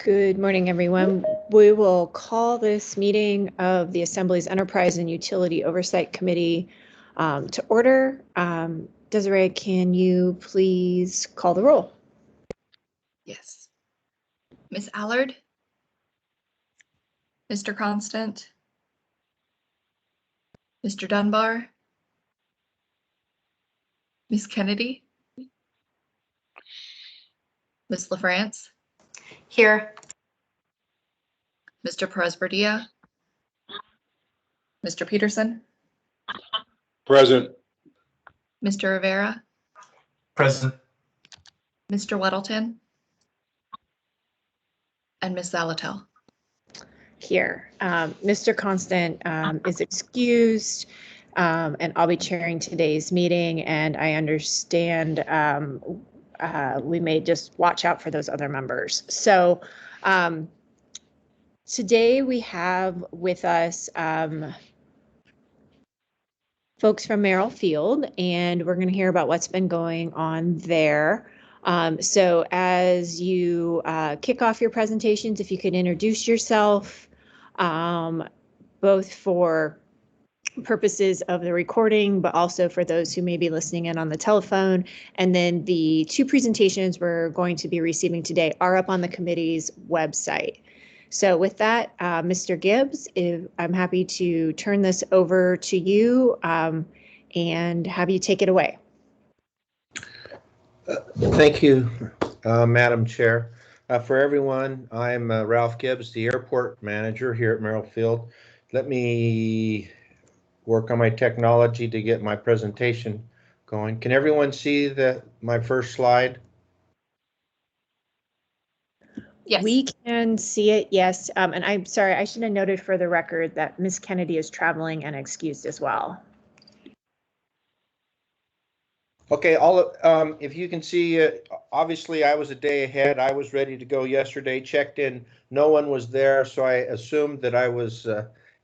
Good morning, everyone. We will call this meeting of the Assembly's Enterprise and Utility Oversight Committee to order. Desiree, can you please call the roll? Yes. Ms. Allard? Mr. Constant? Mr. Dunbar? Ms. Kennedy? Ms. LaFrance? Here. Mr. Perez-Berdilla? Mr. Peterson? Present. Mr. Rivera? Present. Mr. Weddleton? And Ms. Zalatel? Here. Mr. Constant is excused, and I'll be chairing today's meeting, and I understand we may just watch out for those other members. So today we have with us folks from Merrill Field, and we're going to hear about what's been going on there. So as you kick off your presentations, if you could introduce yourself, both for purposes of the recording, but also for those who may be listening in on the telephone. And then the two presentations we're going to be receiving today are up on the committee's website. So with that, Mr. Gibbs, I'm happy to turn this over to you and have you take it away. Thank you, Madam Chair. For everyone, I'm Ralph Gibbs, the airport manager here at Merrill Field. Let me work on my technology to get my presentation going. Can everyone see my first slide? Yes. We can see it, yes. And I'm sorry, I should have noted for the record that Ms. Kennedy is traveling and excused as well. Okay, if you can see, obviously I was a day ahead. I was ready to go yesterday, checked in. No one was there, so I assumed that I was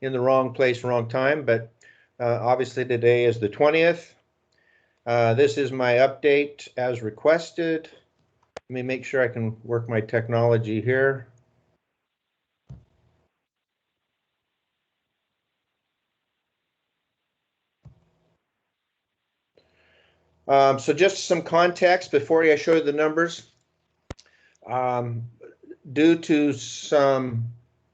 in the wrong place, wrong time. But obviously today is the 20th. This is my update as requested. Let me make sure I can work my technology here. So just some context before I show you the numbers. Due to some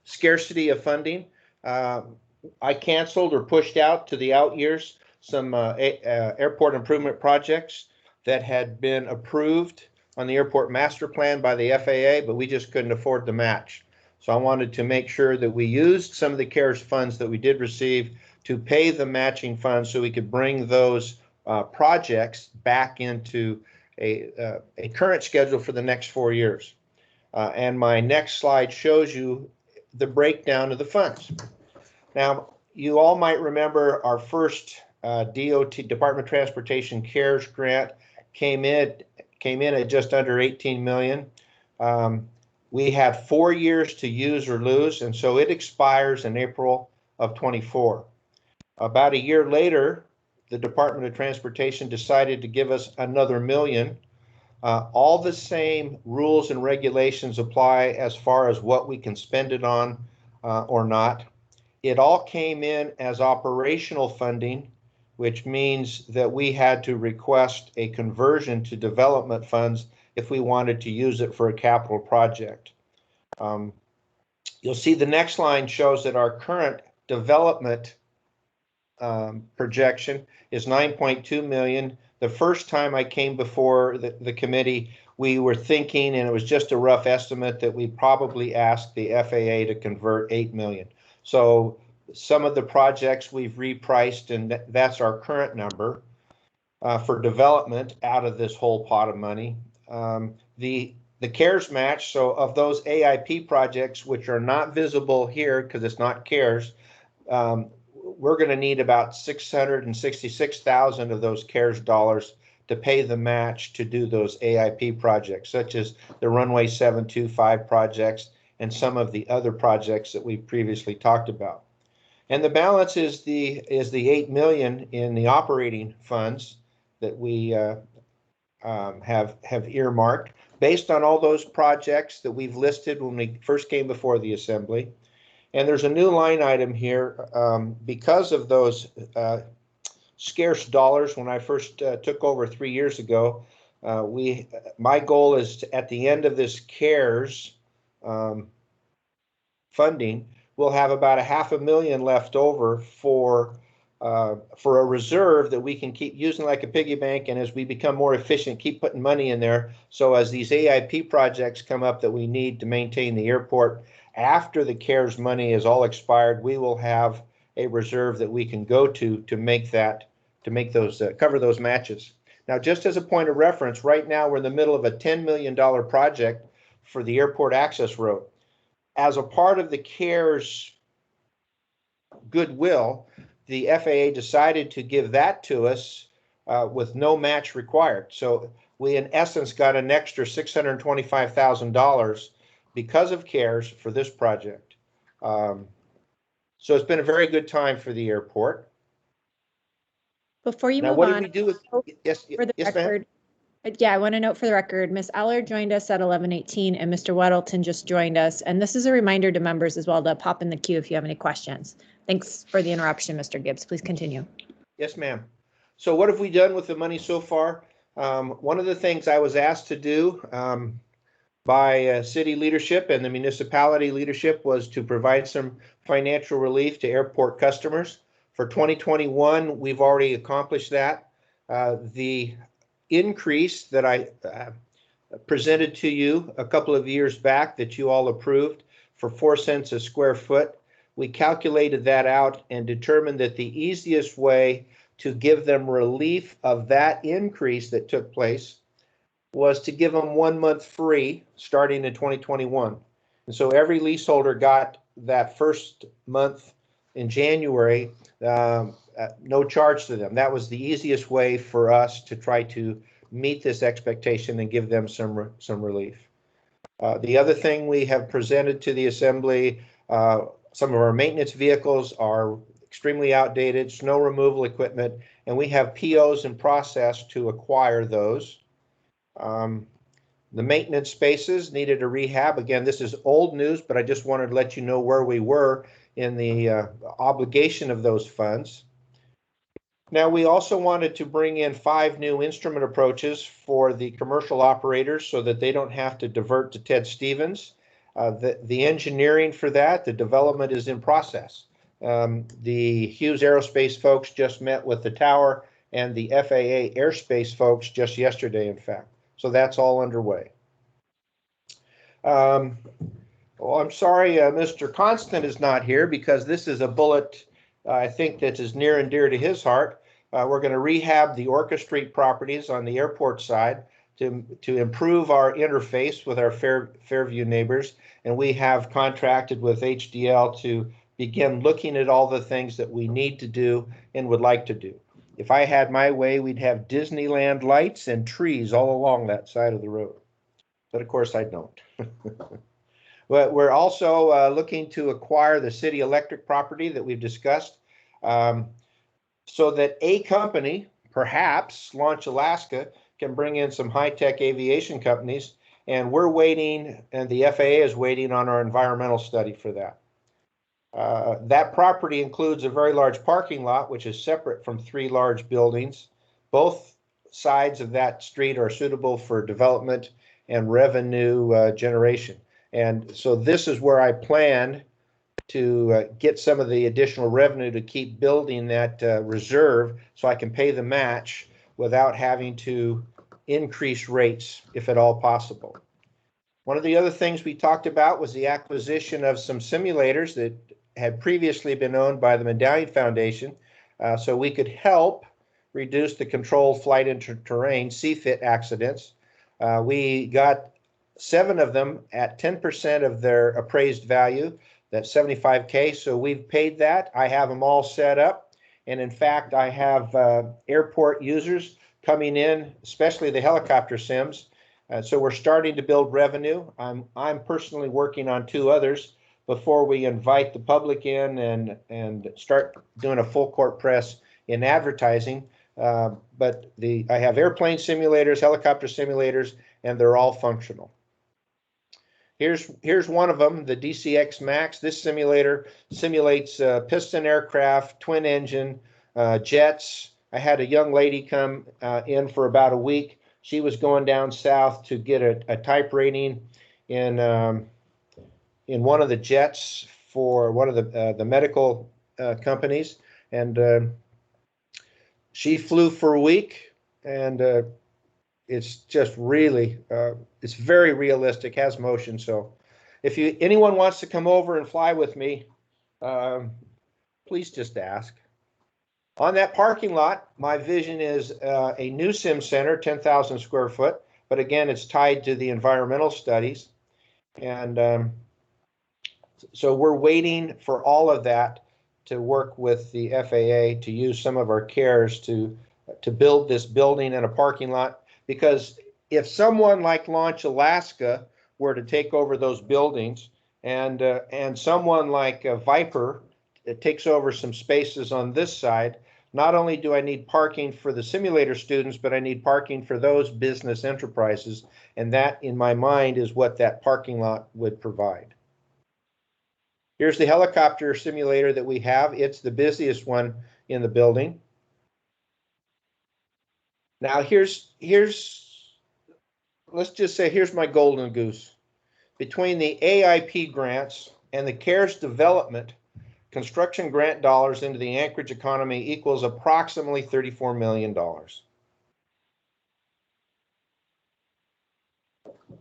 scarcity of funding, I canceled or pushed out to the out years some airport improvement projects that had been approved on the airport master plan by the FAA, but we just couldn't afford the match. So I wanted to make sure that we used some of the CARES funds that we did receive to pay the matching funds so we could bring those projects back into a current schedule for the next 4 years. And my next slide shows you the breakdown of the funds. Now, you all might remember our first DOT, Department of Transportation CARES grant came in at just under 18 million. We had 4 years to use or lose, and so it expires in April of 24. About a year later, the Department of Transportation decided to give us another $1 million. All the same rules and regulations apply as far as what we can spend it on or not. It all came in as operational funding, which means that we had to request a conversion to development funds if we wanted to use it for a capital project. You'll see the next line shows that our current development projection is 9.2 million. The first time I came before the committee, we were thinking, and it was just a rough estimate, that we probably asked the FAA to convert 8 million. So some of the projects we've repriced, and that's our current number for development out of this whole pot of money. The CARES match, so of those AIP projects, which are not visible here because it's not CARES, we're going to need about 666,000 of those CARES dollars to pay the match to do those AIP projects, such as the Runway 725 projects and some of the other projects that we previously talked about. And the balance is the 8 million in the operating funds that we have earmarked based on all those projects that we've listed when we first came before the assembly. And there's a new line item here because of those scarce dollars when I first took over 3 years ago. My goal is to, at the end of this CARES funding, we'll have about $500,000 left over for a reserve that we can keep using like a piggy bank, and as we become more efficient, keep putting money in there. So as these AIP projects come up that we need to maintain the airport, after the CARES money is all expired, we will have a reserve that we can go to make those cover those matches. Now, just as a point of reference, right now we're in the middle of a $10 million project for the airport access road. As a part of the CARES goodwill, the FAA decided to give that to us with no match required. So we, in essence, got an extra $625,000 because of CARES for this project. So it's been a very good time for the airport. Before you Now, move what on, did we do with, yes, for the yes, ma'am? record, yeah, I want to note for the record, Ms. Eller joined us at 11:18 and Mr. Weddleton just joined us. And this is a reminder to members as well to pop in the queue if you have any questions. Thanks for the interruption, Mr. Gibbs. Please continue. Yes, ma'am. So what have we done with the money so far? One of the things I was asked to do by city leadership and the municipality leadership was to provide some financial relief to airport customers. For 2021, we've already accomplished that. The increase that I presented to you a couple of years back that you all approved for 4 cents a square foot, we calculated that out and determined that the easiest way to give them relief of that increase that took place was to give them 1 month free starting in 2021. And so every leaseholder got that first month in January, no charge to them. That was the easiest way for us to try to meet this expectation and give them some relief. The other thing we have presented to the assembly, some of our maintenance vehicles are extremely outdated, snow removal equipment, and we have POs in process to acquire those. The maintenance spaces needed a rehab. Again, this is old news, but I just wanted to let you know where we were in the obligation of those funds. Now, we also wanted to bring in 5 new instrument approaches for the commercial operators so that they don't have to divert to Ted Stevens. The engineering for that, the development is in process. The Hughes Aerospace folks just met with the tower and the FAA airspace folks just yesterday, in fact. So that's all underway. Well, I'm sorry Mr. Constant is not here because this is a bullet I think that is near and dear to his heart. We're going to rehab the Orca Street properties on the airport side to improve our interface with our Fairview neighbors. And we have contracted with HDL to begin looking at all the things that we need to do and would like to do. If I had my way, we'd have Disneyland lights and trees all along that side of the road. But of course I don't. But we're also looking to acquire the city electric property that we've discussed so that a company, perhaps Launch Alaska, can bring in some high-tech aviation companies. And we're waiting, and the FAA is waiting on our environmental study for that. That property includes a very large parking lot, which is separate from 3 large buildings. Both sides of that street are suitable for development and revenue generation. And so this is where I plan to get some of the additional revenue to keep building that reserve so I can pay the match without having to increase rates if at all possible. One of the other things we talked about was the acquisition of some simulators that had previously been owned by the Medallion Foundation, so we could help reduce the controlled flight into terrain CFIT accidents. We got 7 of them at 10% of their appraised value, that's $75K, so we've paid that. I have them all set up, and in fact, I have airport users coming in, especially the helicopter sims. So we're starting to build revenue. I'm personally working on 2 others before we invite the public in and start doing a full court press in advertising. But I have airplane simulators, helicopter simulators, and they're all functional. Here's one of them, the DCX Max. This simulator simulates piston aircraft, twin engine, jets. I had a young lady come in for about a week. She was going down south to get a type rating in one of the jets for one of the medical companies, and she flew for a week, and it's just really it's very realistic, has motion. So if anyone wants to come over and fly with me, please just ask. On that parking lot, my vision is a new sim center, 10,000 square foot, but again, it's tied to the environmental studies. And so we're waiting for all of that to work with the FAA to use some of our CARES to build this building and a parking lot. Because if someone like Launch Alaska were to take over those buildings, and someone like Viper takes over some spaces on this side, not only do I need parking for the simulator students, but I need parking for those business enterprises. And that, in my mind, is what that parking lot would provide. Here's the helicopter simulator that we have. It's the busiest one in the building. Now let's just say here's my golden goose. Between the AIP grants and the CARES development, construction grant dollars into the Anchorage economy equals approximately $34 million.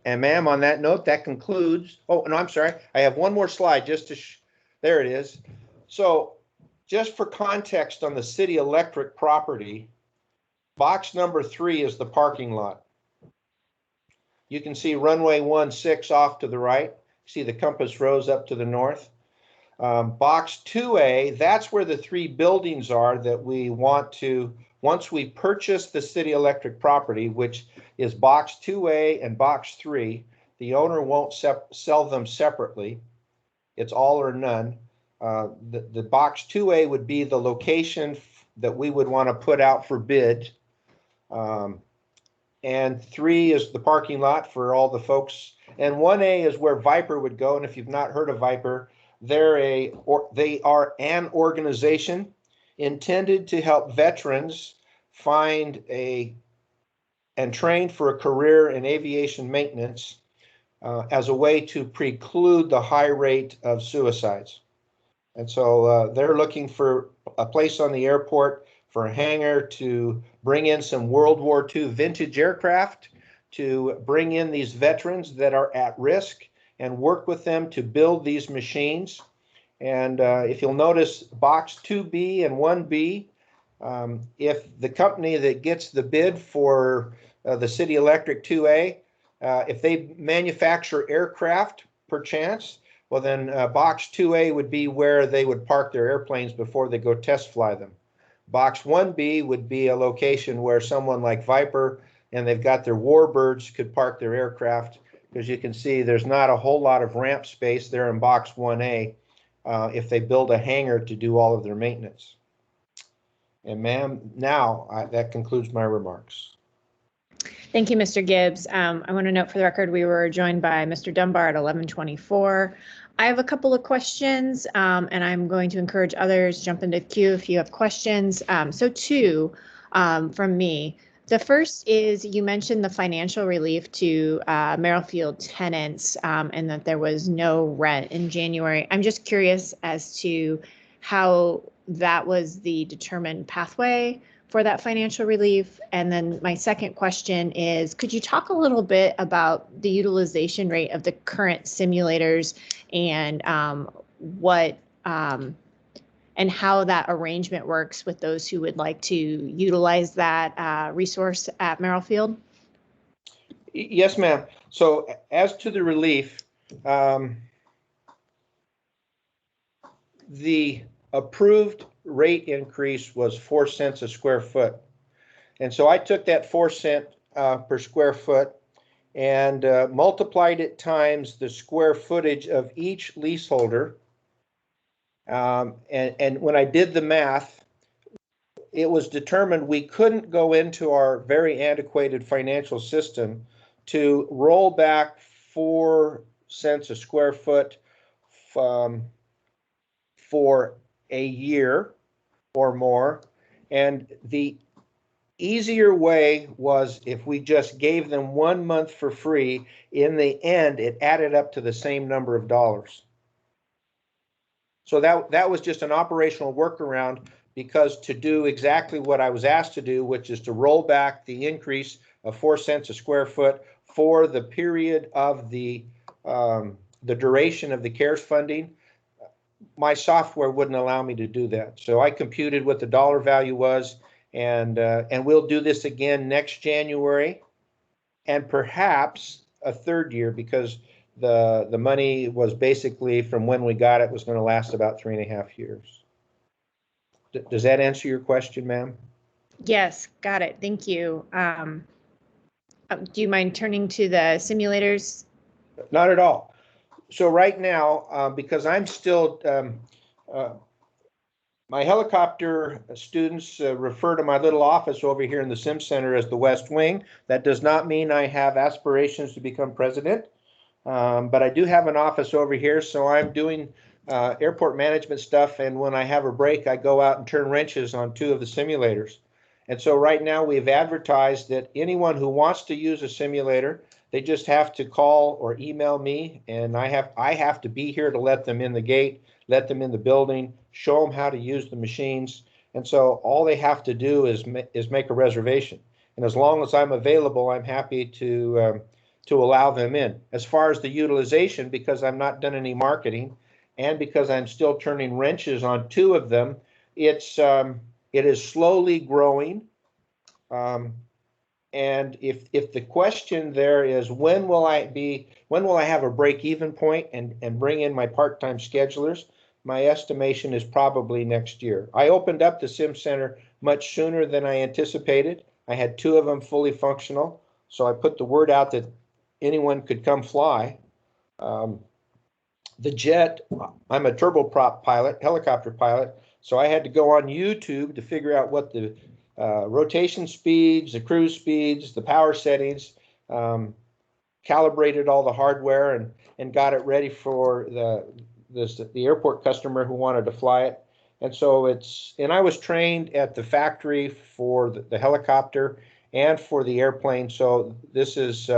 And ma'am, on that note, that concludes. Oh, no, I'm sorry. I have one more slide just to, there it is. So just for context on the city electric property, box number 3 is the parking lot. You can see runway 16 off to the right. See the compass rose up to the north. Box 2A, that's where the 3 buildings are that we want to, once we purchase the city electric property, which is box 2A and box 3, the owner won't sell them separately. It's all or none. The box 2A would be the location that we would want to put out for bid. And 3 is the parking lot for all the folks. And 1A is where Viper would go. And if you've not heard of Viper, they are an organization intended to help veterans find and train for a career in aviation maintenance as a way to preclude the high rate of suicides. And so they're looking for a place on the airport for a hangar to bring in some World War II vintage aircraft, to bring in these veterans that are at risk and work with them to build these machines. And if you'll notice box 2B and 1B, if the company that gets the bid for the City Electric 2A, if they manufacture aircraft perchance, well then box 2A would be where they would park their airplanes before they go test fly them. Box 1B would be a location where someone like Viper and they've got their warbirds could park their aircraft, because you can see there's not a whole lot of ramp space there in box 1A if they build a hangar to do all of their maintenance. And ma'am, now that concludes my remarks. Thank you, Mr. Gibbs. I want to note for the record, we were joined by Mr. Dunbar at 11:24. I have a couple of questions, and I'm going to encourage others jump into the queue if you have questions. So 2 from me. The first is, you mentioned the financial relief to Merrifield tenants and that there was no rent in January. I'm just curious as to how that was the determined pathway for that financial relief. And then my second question is, could you talk a little bit about the utilization rate of the current simulators and what and how that arrangement works with those who would like to utilize that resource at Merrifield? Yes, ma'am. So as to the relief, the approved rate increase was 4 cents a square foot. And so I took that 4 cent per square foot and multiplied it times the square footage of each leaseholder. And when I did the math, it was determined we couldn't go into our very antiquated financial system to roll back 4 cents a square foot for a year or more. And the easier way was if we just gave them 1 month for free. In the end, it added up to the same number of dollars. So that was just an operational workaround, because to do exactly what I was asked to do, which is to roll back the increase of 4 cents a square foot for the period of the duration of the CARES funding, my software wouldn't allow me to do that. So I computed what the dollar value was, and we'll do this again next January, and perhaps a third year, because the money was basically from when we got it was going to last about 3.5 years. Does that answer your question, ma'am? Yes, got it. Thank you. Do you mind turning to the simulators? Not at all. So right now, because I'm still, my helicopter students refer to my little office over here in the Sim Center as the West Wing. That does not mean I have aspirations to become president, but I do have an office over here, so I'm doing airport management stuff, and when I have a break, I go out and turn wrenches on 2 of the simulators. And so right now we've advertised that anyone who wants to use a simulator, they just have to call or email me, and I have to be here to let them in the gate, let them in the building, show them how to use the machines. And so all they have to do is make a reservation. And as long as I'm available, I'm happy to allow them in. As far as the utilization, because I've not done any marketing, and because I'm still turning wrenches on 2 of them, it is slowly growing. And if the question there is when will I have a break-even point and bring in my part-time schedulers, my estimation is probably next year. I opened up the Sim Center much sooner than I anticipated. I had 2 of them fully functional, so I put the word out that anyone could come fly. The jet, I'm a turboprop pilot, helicopter pilot, so I had to go on YouTube to figure out what the rotation speeds, the cruise speeds, the power settings, calibrated all the hardware and got it ready for the airport customer who wanted to fly it. And so I was trained at the factory for the helicopter and for the airplane. So this is,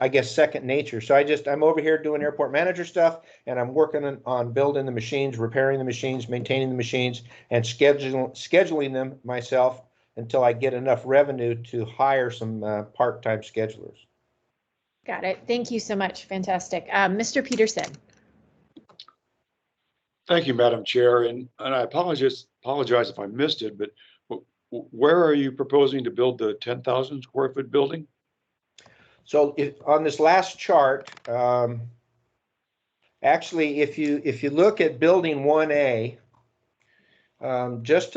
I guess, second nature. So I'm over here doing airport manager stuff, and I'm working on building the machines, repairing the machines, maintaining the machines, and scheduling them myself until I get enough revenue to hire some part-time schedulers. Got it. Thank you so much. Fantastic. Mr. Peterson. Thank you, Madam Chair. And I apologize if I missed it, but where are you proposing to build the 10,000 square foot building? So on this last chart, actually, if you look at building 1A, just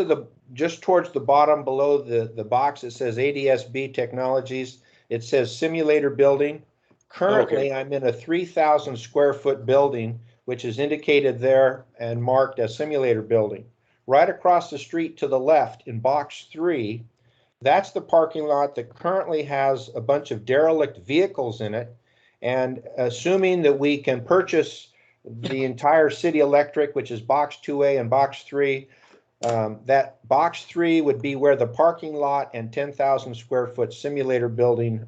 towards the bottom below the box, it says ADSB Technologies. It says simulator building. Currently, okay. I'm in a 3,000 square foot building, which is indicated there and marked as simulator building. Right across the street to the left in box 3, that's the parking lot that currently has a bunch of derelict vehicles in it. And assuming that we can purchase the entire city electric, which is box 2A and box 3, that box 3 would be where the parking lot and 10,000 square foot simulator building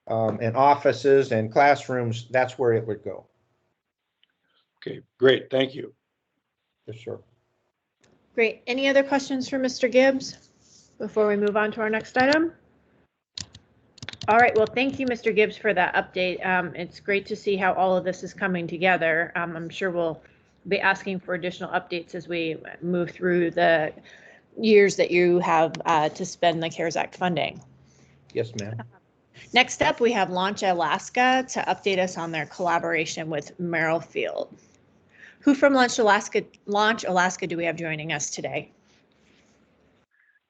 and offices and classrooms, that's where it would go. Okay, great. Thank you. Yes, sir. Great. Any other questions for Mr. Gibbs before we move on to our next item? All right. Well, thank you, Mr. Gibbs, for that update. It's great to see how all of this is coming together. I'm sure we'll be asking for additional updates as we move through the years that you have to spend the CARES Act funding. Yes, ma'am. Next up, we have Launch Alaska to update us on their collaboration with Merrill Field. Who from Launch Alaska do we have joining us today?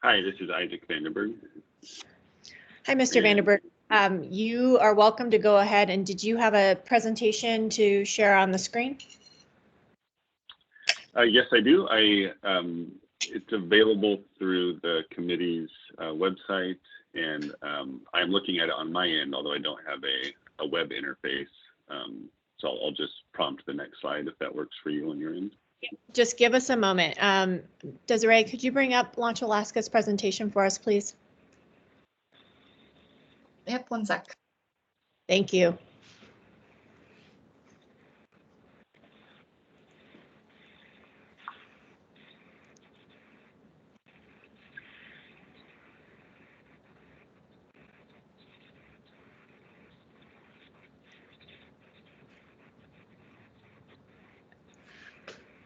Hi, this is Isaac Vandenberg. Hi, Mr. Vandenberg. You are welcome to go ahead. And did you have a presentation to share on the screen? Yes, I do. It's available through the committee's website, and I'm looking at it on my end, although I don't have a web interface. So I'll just prompt the next slide if that works for you on your end. Just give us a moment. Desiree, could you bring up Launch Alaska's presentation for us, please? Yep, one sec. Thank you.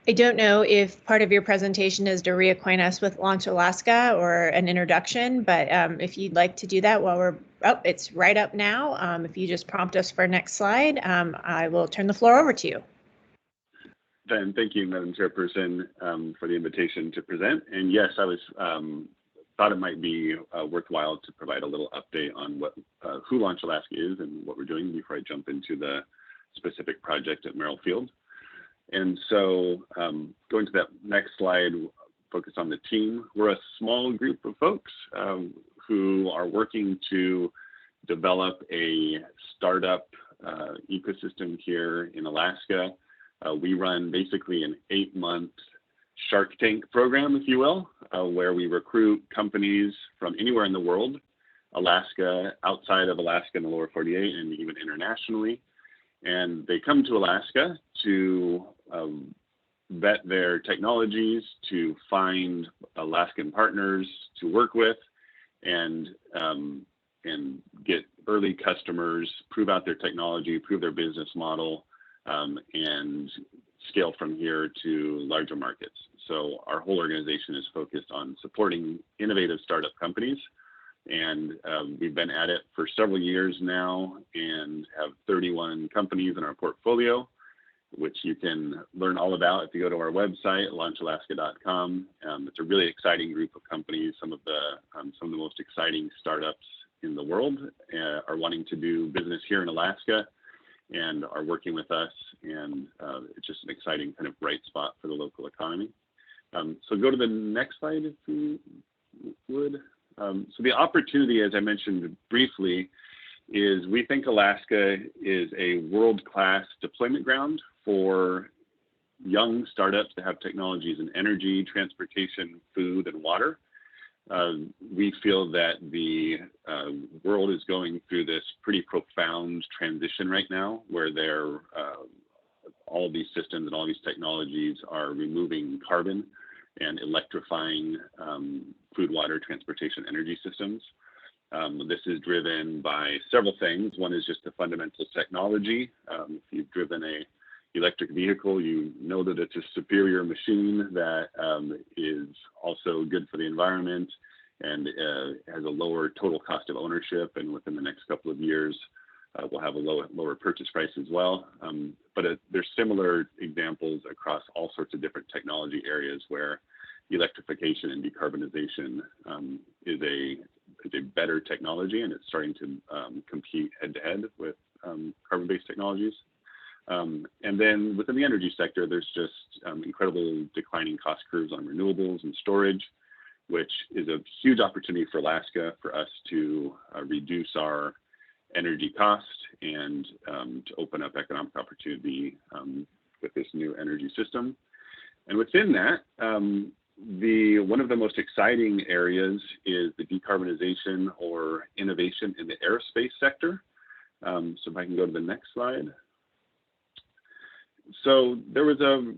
I don't know if part of your presentation is to reacquaint us with Launch Alaska or an introduction, but if you'd like to do that while we're, oh, it's right up now. If you just prompt us for next slide, I will turn the floor over to you. Then thank you, Madam Chairperson, for the invitation to present. And yes, I was thought it might be worthwhile to provide a little update on what who Launch Alaska is and what we're doing before I jump into the specific project at Merrill Field. And so going to that next slide, focus on the team. We're a small group of folks who are working to develop a startup ecosystem here in Alaska. We run basically an 8-month Shark Tank program, if you will, where we recruit companies from anywhere in the world, Alaska, outside of Alaska in the lower 48, and even internationally. And they come to Alaska to vet their technologies, to find Alaskan partners to work with, and get early customers, prove out their technology, prove their business model, and scale from here to larger markets. So our whole organization is focused on supporting innovative startup companies. And we've been at it for several years now and have 31 companies in our portfolio, which you can learn all about if you go to our website, launchalaska.com. It's a really exciting group of companies. Some of the most exciting startups in the world are wanting to do business here in Alaska and are working with us. And it's just an exciting kind of bright spot for the local economy. So go to the next slide if you would. So the opportunity, as I mentioned briefly, is we think Alaska is a world-class deployment ground for young startups that have technologies in energy, transportation, food, and water. We feel that the world is going through this pretty profound transition right now, where all these systems and all these technologies are removing carbon and electrifying food, water, transportation, energy systems. This is driven by several things. One is just the fundamental technology. If you've driven an electric vehicle, you know that it's a superior machine that is also good for the environment and has a lower total cost of ownership. And within the next couple of years, we'll have a lower purchase price as well. But there's similar examples across all sorts of different technology areas where electrification and decarbonization is a better technology, and it's starting to compete head-to-head with carbon-based technologies. And then within the energy sector, there's just incredibly declining cost curves on renewables and storage, which is a huge opportunity for Alaska for us to reduce our energy cost and to open up economic opportunity with this new energy system. And within that, one of the most exciting areas is the decarbonization or innovation in the aerospace sector. So if I can go to the next slide. So there was a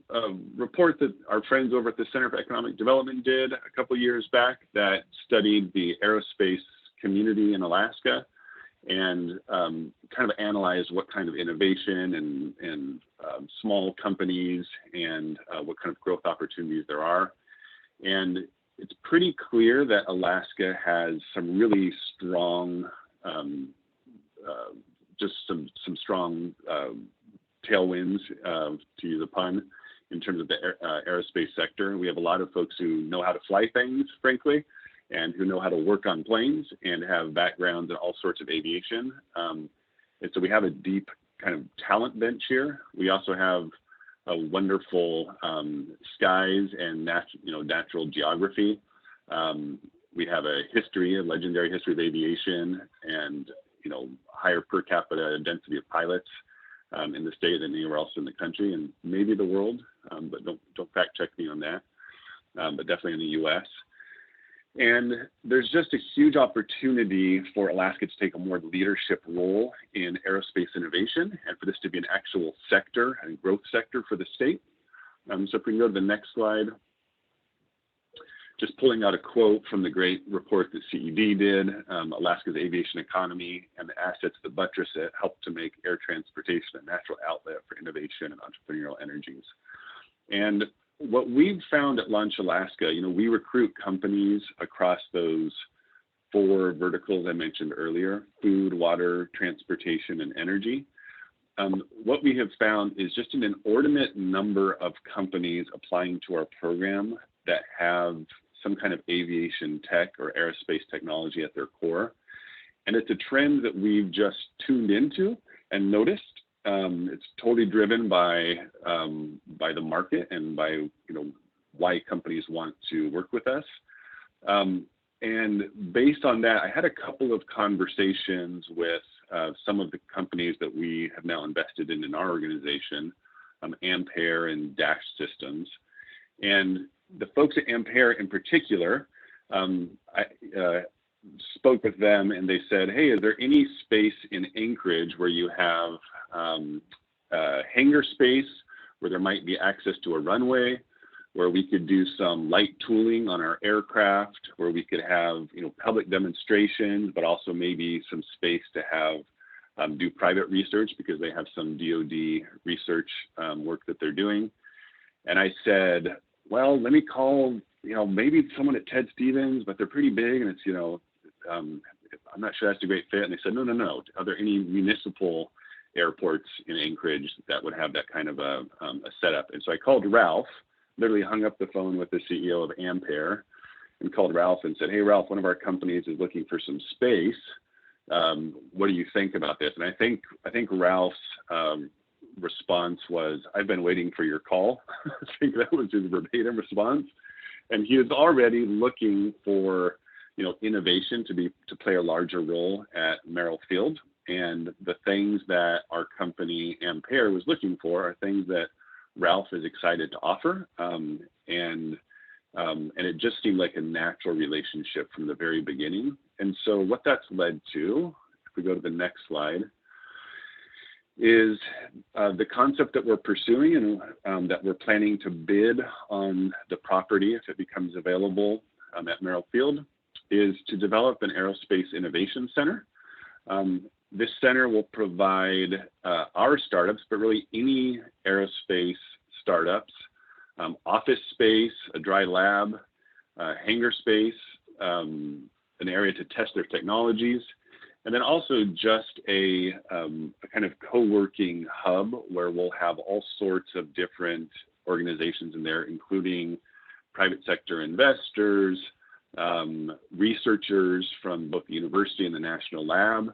report that our friends over at the Center for Economic Development did a couple of years back that studied the aerospace community in Alaska and kind of analyzed what kind of innovation and small companies and what kind of growth opportunities there are. And it's pretty clear that Alaska has some really strong, just some strong tailwinds, to use a pun, in terms of the aerospace sector. We have a lot of folks who know how to fly things, frankly, and who know how to work on planes and have backgrounds in all sorts of aviation. And so we have a deep kind of talent bench here. We also have wonderful skies and natural geography. We have a legendary history of aviation, and higher per capita density of pilots in the state than anywhere else in the country, and maybe the world, but don't fact check me on that. But definitely in the U.S. And there's just a huge opportunity for Alaska to take a more leadership role in aerospace innovation, and for this to be an actual sector and growth sector for the state. So if we can go to the next slide, just pulling out a quote from the great report that CED did, Alaska's aviation economy and the assets that buttress it help to make air transportation a natural outlet for innovation and entrepreneurial energies. And what we've found at Launch Alaska, we recruit companies across those 4 verticals I mentioned earlier: food, water, transportation, and energy. What we have found is just an inordinate number of companies applying to our program that have some kind of aviation tech or aerospace technology at their core. And it's a trend that we've just tuned into and noticed. It's totally driven by the market and by why companies want to work with us. And based on that, I had a couple of conversations with some of the companies that we have now invested in our organization, Ampere and Dash Systems. And the folks at Ampere in particular, I spoke with them and they said, hey, is there any space in Anchorage where you have hangar space, where there might be access to a runway, where we could do some light tooling on our aircraft, where we could have public demonstrations, but also maybe some space to have do private research, because they have some DoD research work that they're doing. And I said, well, let me call maybe someone at Ted Stevens, but they're pretty big, and it's I'm not sure that's a great fit. And they said, no. Are there any municipal airports in Anchorage that would have that kind of a setup? And so I called Ralph, literally hung up the phone with the CEO of Ampere, and called Ralph and said, hey, Ralph, one of our companies is looking for some space. What do you think about this? And I think Ralph's response was, I've been waiting for your call. I think that was his verbatim response. And he is already looking for innovation to play a larger role at Merrill Field. And the things that our company Ampere was looking for are things that Ralph is excited to offer. And it just seemed like a natural relationship from the very beginning. And so what that's led to, if we go to the next slide, is the concept that we're pursuing and that we're planning to bid on the property if it becomes available at Merrill Field, is to develop an aerospace innovation center. This center will provide our startups, but really any aerospace startups, office space, a dry lab, hangar space, an area to test their technologies, and then also just a kind of co-working hub where we'll have all sorts of different organizations in there, including private sector investors, researchers from both the university and the national lab,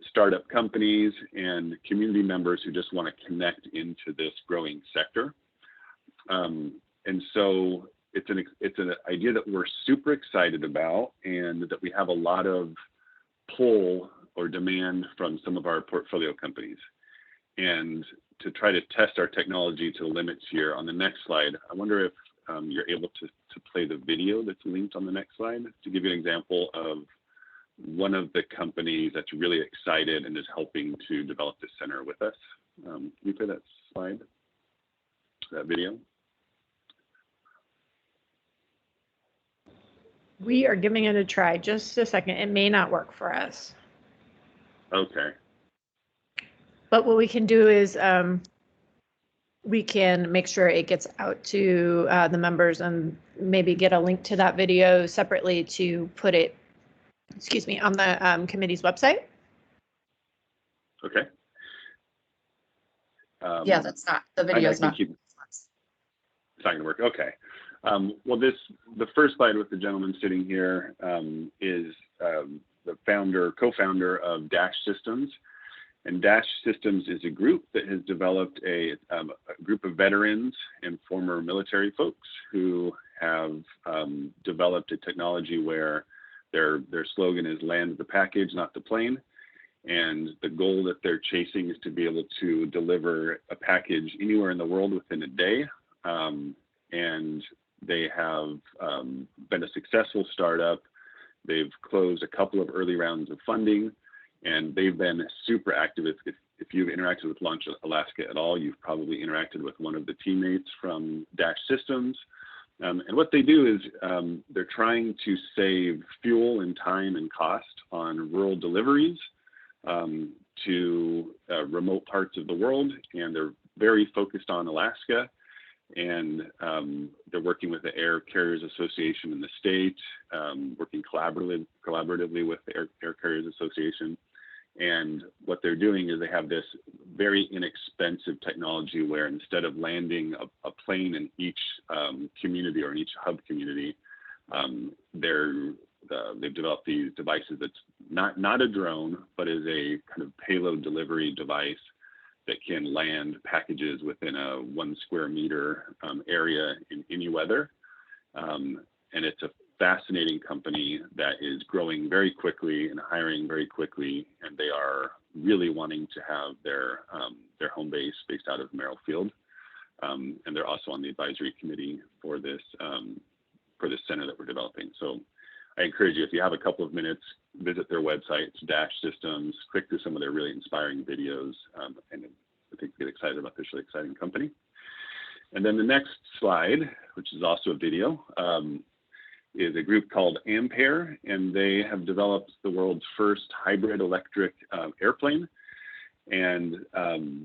startup companies, and community members who just want to connect into this growing sector. And so it's an idea that we're super excited about, and that we have a lot of pull or demand from some of our portfolio companies. And to try to test our technology to the limits here, on the next slide, I wonder if you're able to play the video that's linked on the next slide, to give you an example of one of the companies that's really excited and is helping to develop this center with us. Can you play that slide, that video? We are giving it a try. Just a second. It may not work for us. Okay. But what we can do is we can make sure it gets out to the members, and maybe get a link to that video separately to put it, on the committee's website. Okay. Yeah, that's not, the video's not. It's not going to work. Okay. Well, the first slide with the gentleman sitting here is the co-founder of Dash Systems. And Dash Systems is a group that has developed a group of veterans and former military folks who have developed a technology where their slogan is "Land the package, not the plane." And the goal that they're chasing is to be able to deliver a package anywhere in the world within a day. And they have been a successful startup. They've closed a couple of early rounds of funding, and they've been super active. If you've interacted with Launch Alaska at all, you've probably interacted with one of the teammates from Dash Systems. And what they do is they're trying to save fuel and time and cost on rural deliveries to remote parts of the world, and they're very focused on Alaska. And they're working with the Air Carriers Association in the state, working collaboratively with the Air Carriers Association. And what they're doing is they have this very inexpensive technology where instead of landing a plane in each community or in each hub community, they've developed these devices that's not a drone, but is a kind of payload delivery device that can land packages within a 1 square meter area in any weather. And it's a fascinating company that is growing very quickly and hiring very quickly. And they are really wanting to have their home base based out of Merrill Field. And they're also on the advisory committee for this center that we're developing. So I encourage you, if you have a couple of minutes, visit their website, it's Dash Systems, click through some of their really inspiring videos, and I think you get excited about this really exciting company. And then the next slide, which is also a video, is a group called Ampere, and they have developed the world's first hybrid electric airplane. And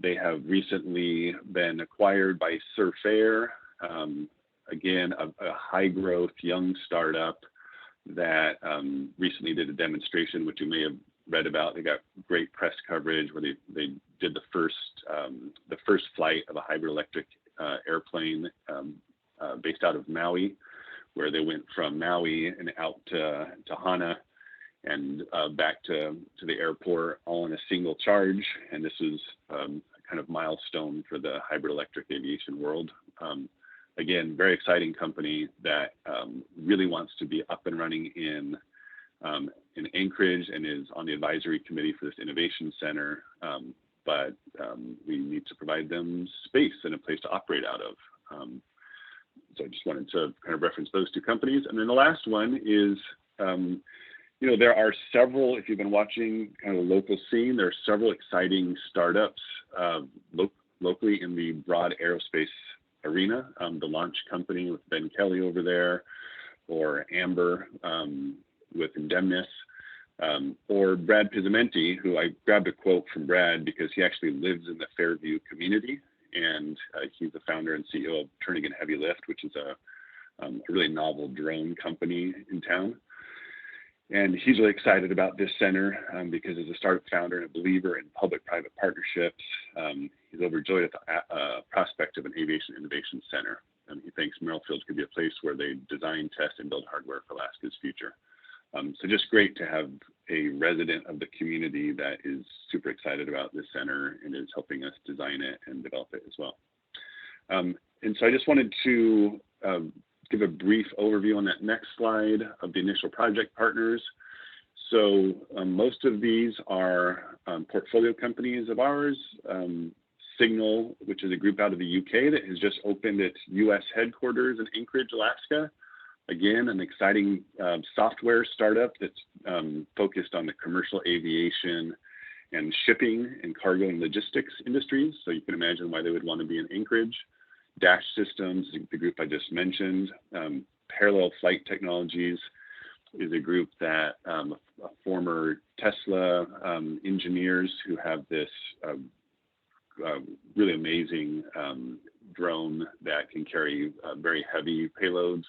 they have recently been acquired by Surf Air, again, a high growth young startup that recently did a demonstration, which you may have read about. They got great press coverage where they did the first flight of a hybrid electric airplane based out of Maui, where they went from Maui and out to Hana and back to the airport all in a single charge. And this is a kind of milestone for the hybrid electric aviation world. Again, very exciting company that really wants to be up and running in Anchorage and is on the advisory committee for this innovation center. But we need to provide them space and a place to operate out of. So I just wanted to kind of reference those two companies. And then the last one is, there are several, if you've been watching kind of the local scene, there are several exciting startups locally in the broad aerospace arena. The Launch Company with Ben Kelly over there, or Amber with Indemnis, or Brad Pizzamenti, who I grabbed a quote from Brad because he actually lives in the Fairview community, and he's the founder and CEO of Turnigan Heavy Lift, which is a really novel drone company in town. And he's really excited about this center because as a startup founder and a believer in public-private partnerships, he's overjoyed at the prospect of an aviation innovation center. He thinks Merrill Field could be a place where they design, test, and build hardware for Alaska's future. So just great to have a resident of the community that is super excited about this center and is helping us design it and develop it as well. And so I just wanted to give a brief overview on that next slide of the initial project partners. So most of these are portfolio companies of ours. Signal, which is a group out of the UK that has just opened its US headquarters in Anchorage, Alaska. Again, an exciting software startup that's focused on the commercial aviation and shipping and cargo and logistics industries. So you can imagine why they would want to be in Anchorage. Dash Systems, the group I just mentioned. Parallel Flight Technologies is a group that former Tesla engineers who have this really amazing drone that can carry very heavy payloads,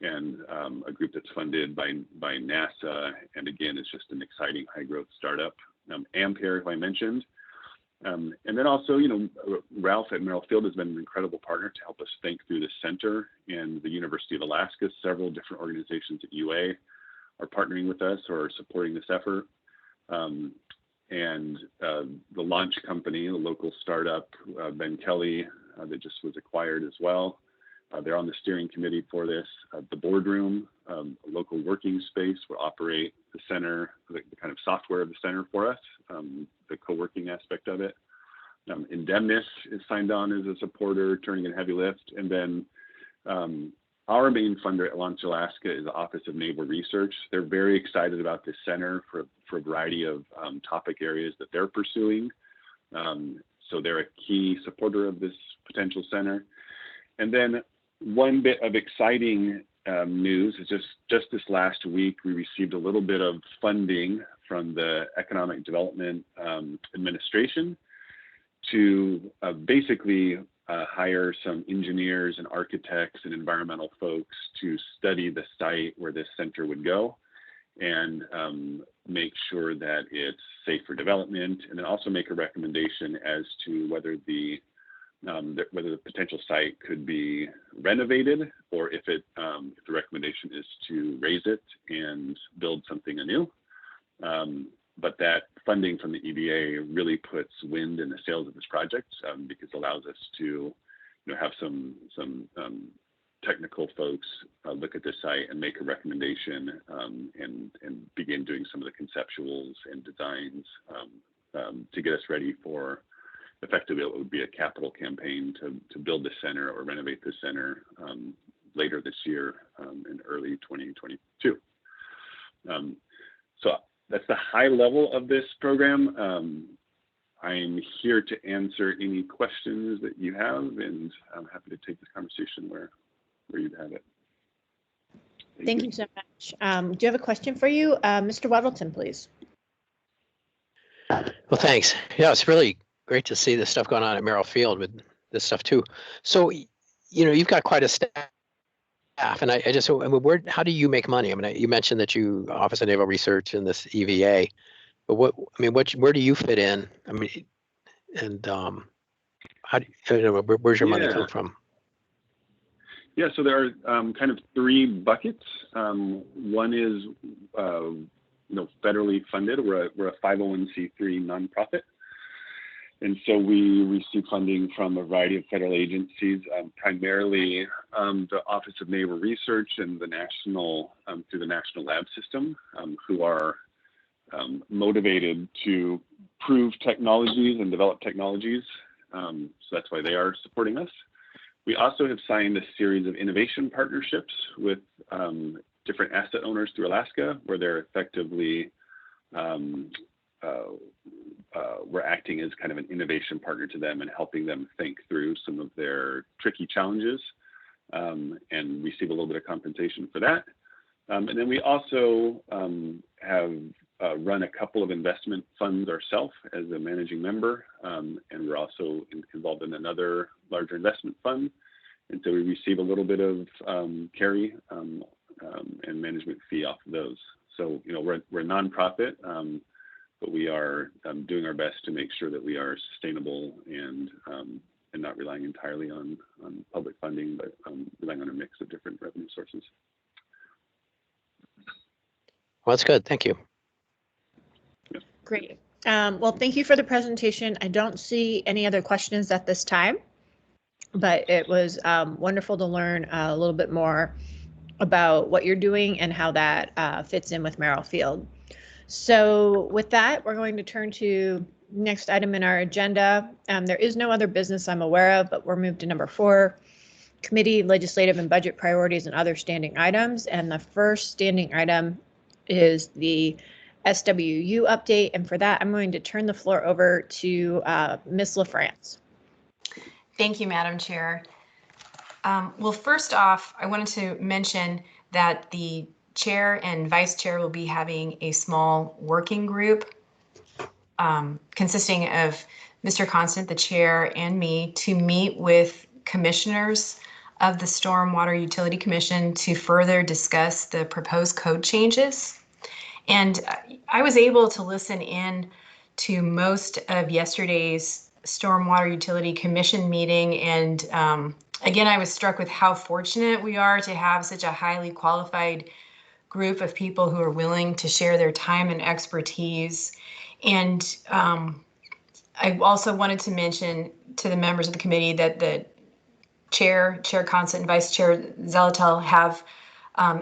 and a group that's funded by NASA. And again, it's just an exciting high growth startup. Ampere, who I mentioned. And then also, Ralph at Merrill Field has been an incredible partner to help us think through this center, and the University of Alaska. Several different organizations at UA are partnering with us or supporting this effort. and the launch company, the local startup, Ben Kelly, that just was acquired as well. They're on the steering committee for this. The boardroom, a local working space, will operate the center, the kind of software of the center for us, the co-working aspect of it. Indemnis is signed on as a supporter, turning in heavy lift. And then our main funder at Launch Alaska is the Office of Naval Research. They're very excited about this center for a variety of topic areas that they're pursuing. So they're a key supporter of this potential center. And then one bit of exciting news is just this last week, we received a little bit of funding from the Economic Development Administration to basically hire some engineers and architects and environmental folks to study the site where this center would go and make sure that it's safe for development, and then also make a recommendation as to whether the potential site could be renovated, or if the recommendation is to raise it and build something anew. But that funding from the EDA really puts wind in the sails of this project, because it allows us to have some technical folks look at the site and make a recommendation, and begin doing some of the conceptuals and designs to get us ready for effectively what would be a capital campaign to build the center or renovate the center later this year in early 2022. So that's the high level of this program. I'm here to answer any questions that you have, and I'm happy to take this conversation where you'd have it. Thank you so much. Do you have a question for you? Mr. Weddleton, please. Well, thanks. Yeah, it's really great to see this stuff going on at Merrill Field with this stuff too. So, you've got quite a staff, and how do you make money? I mean, you mentioned that you Office of Naval Research and this EVA, but where do you fit in? I mean, and where's your money come from? Yeah, so there are kind of three buckets. One is federally funded. We're a 501c3 nonprofit. And so we receive funding from a variety of federal agencies, primarily the Office of Naval Research and the through the National Lab System, who are motivated to prove technologies and develop technologies. So that's why they are supporting us. We also have signed a series of innovation partnerships with different asset owners through Alaska, where they're effectively we're acting as kind of an innovation partner to them and helping them think through some of their tricky challenges, and receive a little bit of compensation for that. And then we also have run a couple of investment funds ourselves as a managing member, and we're also involved in another larger investment fund. And so we receive a little bit of carry and management fee off of those. So, we're a nonprofit, but we are doing our best to make sure that we are sustainable and not relying entirely on public funding, but relying on a mix of different revenue sources. Well, that's good. Thank you. Yeah. Great. Well, thank you for the presentation. I don't see any other questions at this time, but it was wonderful to learn a little bit more about what you're doing and how that fits in with Merrill Field. So with that, we're going to turn to next item in our agenda. There is no other business I'm aware of, but we're moved to number 4, committee, legislative, and budget priorities and other standing items. And the first standing item is the SWU update. And for that, I'm going to turn the floor over to Ms. LaFrance. Thank you, Madam Chair. Well, first off, I wanted to mention that the Chair and Vice Chair will be having a small working group consisting of Mr. Constant, the Chair, and me to meet with commissioners of the Stormwater Utility Commission to further discuss the proposed code changes. And I was able to listen in to most of yesterday's Stormwater Utility Commission meeting, and again, I was struck with how fortunate we are to have such a highly qualified group of people who are willing to share their time and expertise And I also wanted to mention to the members of the committee that the Chair Constant, and Vice Chair Zelatel have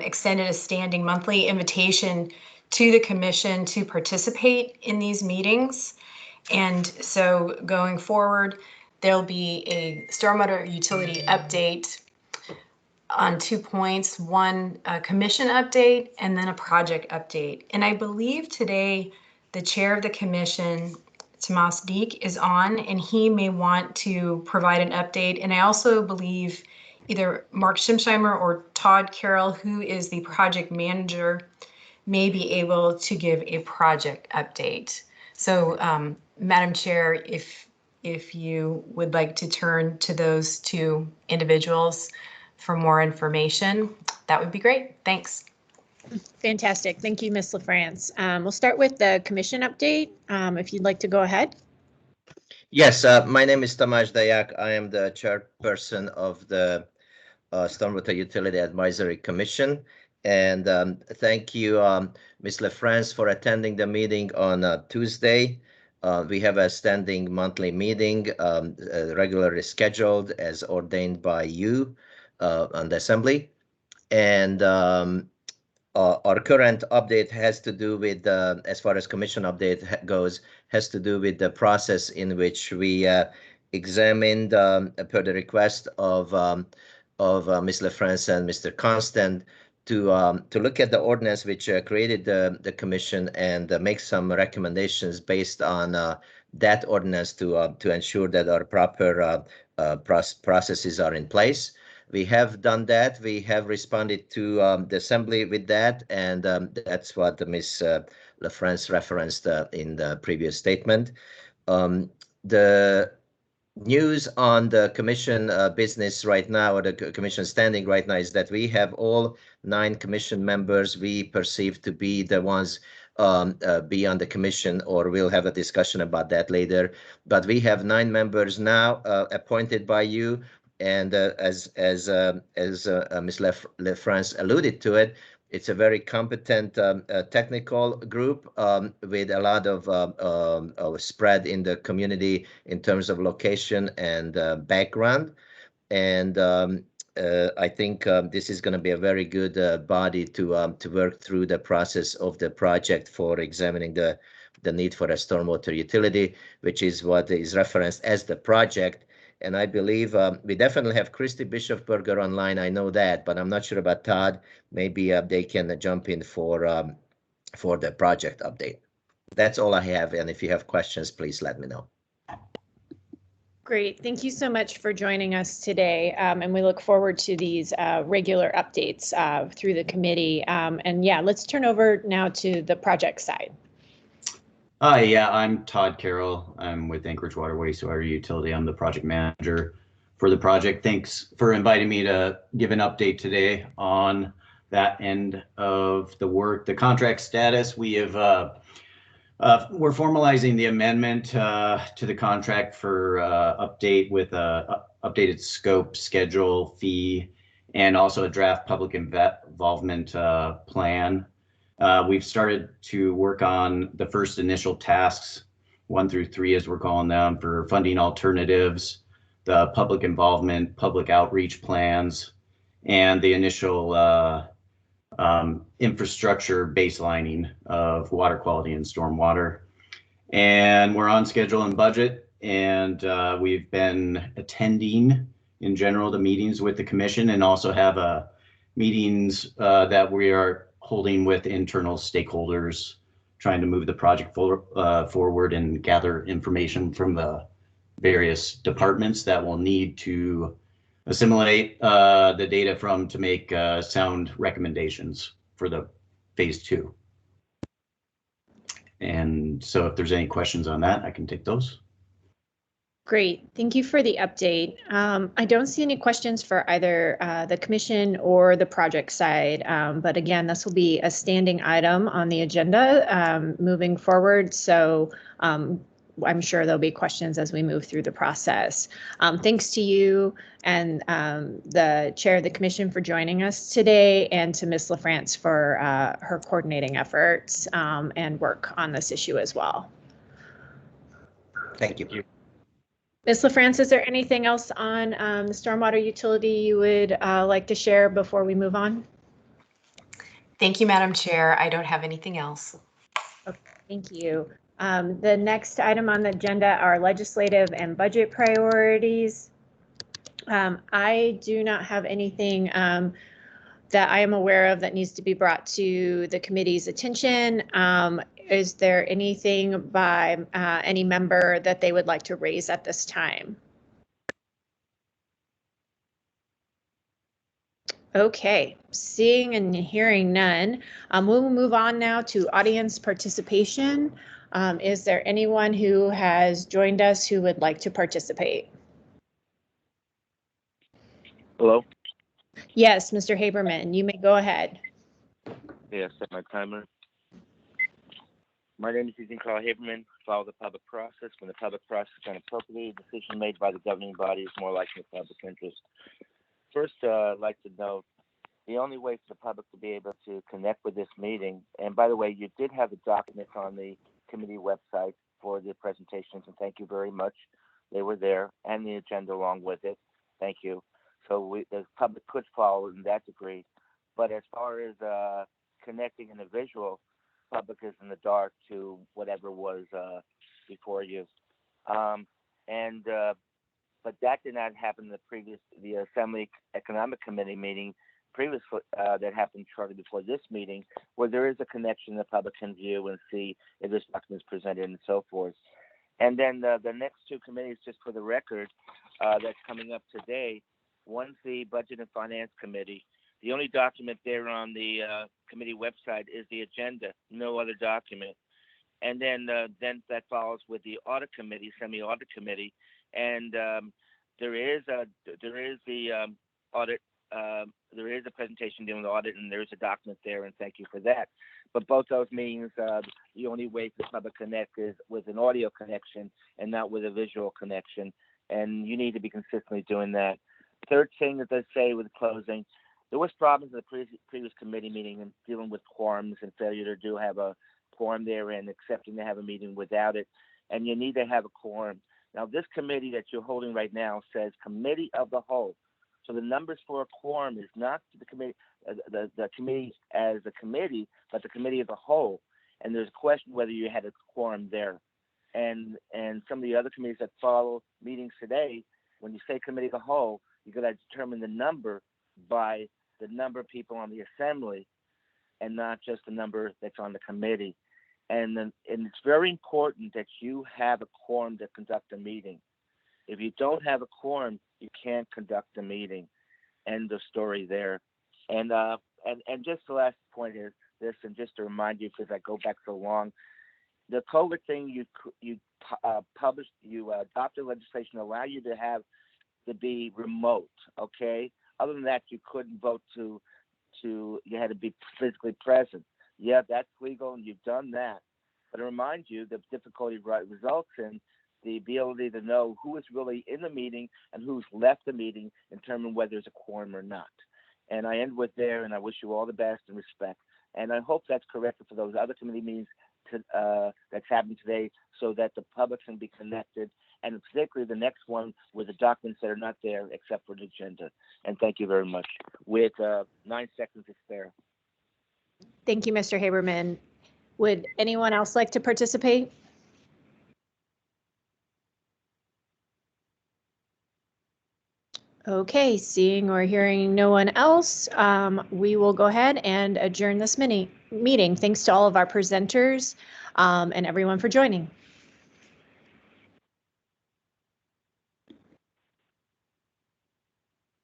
extended a standing monthly invitation to the commission to participate in these meetings. And so going forward, there'll be a stormwater utility update on 2 points, one a commission update and then a project update. And I believe today the chair of the commission, Tomas Dieck, is on, and he may want to provide an update. And I also believe either Mark Schimsheimer or Todd Carroll, who is the project manager, may be able to give a project update. So, Madam Chair, if you would like to turn to those two individuals for more information, that would be great. Thanks. Fantastic. Thank you, Ms. LaFrance. We'll start with the commission update. If you'd like to go ahead. Yes, my name is Tamás Dayak. I am the chairperson of the Stormwater Utility Advisory Commission. And thank you, Ms. LaFrance, for attending the meeting on Tuesday. We have a standing monthly meeting, regularly scheduled as ordained by you on the Assembly. And our current update has to do with, as far as commission update goes, has to do with the process in which we examined, per the request of Ms. LaFrance and Mr. Constant, to look at the ordinance which created the commission and make some recommendations based on that ordinance to ensure that our proper processes are in place. We have done that. We have responded to the Assembly with that, and that's what Ms. LaFrance referenced in the previous statement. The news on the commission business right now, or the commission standing right now, is that we have all 9 commission members we perceive to be the ones be on the commission, or we'll have a discussion about that later. But we have 9 members now appointed by you. And as Ms. LaFrance alluded to it, it's a very competent technical group with a lot of spread in the community in terms of location and background. And I think this is going to be a very good body to work through the process of the project for examining the need for a stormwater utility, which is what is referenced as the project. And I believe we definitely have Christy Bischofberger online. I know that, but I'm not sure about Todd. Maybe they can jump in for the project update. That's all I have. And if you have questions, please let me know. Great. Thank you so much for joining us today. And we look forward to these regular updates through the committee. And yeah, let's turn over now to the project side. Yeah, I'm Todd Carroll. I'm with Anchorage Water Wastewater Utility. I'm the project manager for the project. Thanks for inviting me to give an update today on that end of the work. The contract status, we have we're formalizing the amendment to the contract for update with a updated scope, schedule, fee, and also a draft public involvement plan. We've started to work on the first initial tasks, 1 through 3 as we're calling them, for funding alternatives, the public involvement, public outreach plans, and the initial infrastructure baselining of water quality and stormwater. And we're on schedule and budget, and we've been attending in general the meetings with the commission, and also have meetings that we are holding with internal stakeholders, trying to move the project forward and gather information from the various departments that will need to assimilate the data from to make sound recommendations for the phase 2. And so if there's any questions on that, I can take those. Great. Thank you for the update. I don't see any questions for either the commission or the project side. But again, this will be a standing item on the agenda moving forward. So I'm sure there'll be questions as we move through the process. Thanks to you and the chair of the commission for joining us today, and to Ms. LaFrance for her coordinating efforts and work on this issue as well. Thank you. Ms. LaFrance, is there anything else on the stormwater utility you would like to share before we move on? Thank you, Madam Chair. I don't have anything else. Okay, thank you. The next item on the agenda are legislative and budget priorities. I do not have anything that I am aware of that needs to be brought to the committee's attention. Is there anything by any member that they would like to raise at this time? Okay, seeing and hearing none, we'll move on now to audience participation. Is there anyone who has joined us who would like to participate? Hello? Yes, Mr. Haberman, you may go ahead. Yeah, set my timer. My name is Ethan Carl Haberman. Follow the public process. When the public process is inappropriate, a decision made by the governing body is more likely in the public interest. First, I'd like to note the only way for the public to be able to connect with this meeting, and by the way, you did have the documents on the committee website for the presentations, and thank you very much. They were there, and the agenda along with it. Thank you. So the public could follow in that degree. But as far as connecting in a visual, public is in the dark to whatever was before you. But that did not happen in the Assembly Economic Committee meeting that happened shortly before this meeting, where there is a connection the public can view and see if this document is presented and so forth. And then the next two committees, just for the record, that's coming up today. One's the Budget and Finance Committee. The only document there on the committee website is the agenda, no other document. And then that follows with the Audit Committee, Semi-Audit Committee, and there is the audit. There is a presentation dealing with audit, and there is a document there, and thank you for that. But both those means the only way for the public connect is with an audio connection and not with a visual connection, and you need to be consistently doing that. Third thing that they say with closing, there was problems in the previous committee meeting and dealing with quorums and failure to have a quorum there and accepting to have a meeting without it, and you need to have a quorum. Now, this committee that you're holding right now says committee of the whole. So the numbers for a quorum is not the committee, the committee as a committee, but the committee as a whole. And there's a question whether you had a quorum there. And some of the other committees that follow meetings today, when you say committee of the whole, you got to determine the number by the number of people on the assembly and not just the number that's on the committee. And it's very important that you have a quorum to conduct a meeting. If you don't have a quorum, you can't conduct a meeting. End of story there. And just the last point is this, and just to remind you, because I go back so long, the COVID thing you adopted legislation to allow you to be remote. Okay. Other than that, you couldn't vote you had to be physically present. Yeah, that's legal, and you've done that. But I remind you, the difficulty results in the ability to know who is really in the meeting and who's left the meeting and determine whether there's a quorum or not. And I end with there, and I wish you all the best and respect. And I hope that's corrected for those other committee meetings that's happening today so that the public can be connected, and particularly the next one with the documents that are not there except for the agenda. And thank you very much. With 9 seconds to spare. Thank you, Mr. Haberman. Would anyone else like to participate? Okay, seeing or hearing no one else, we will go ahead and adjourn this meeting. Thanks to all of our presenters and everyone for joining.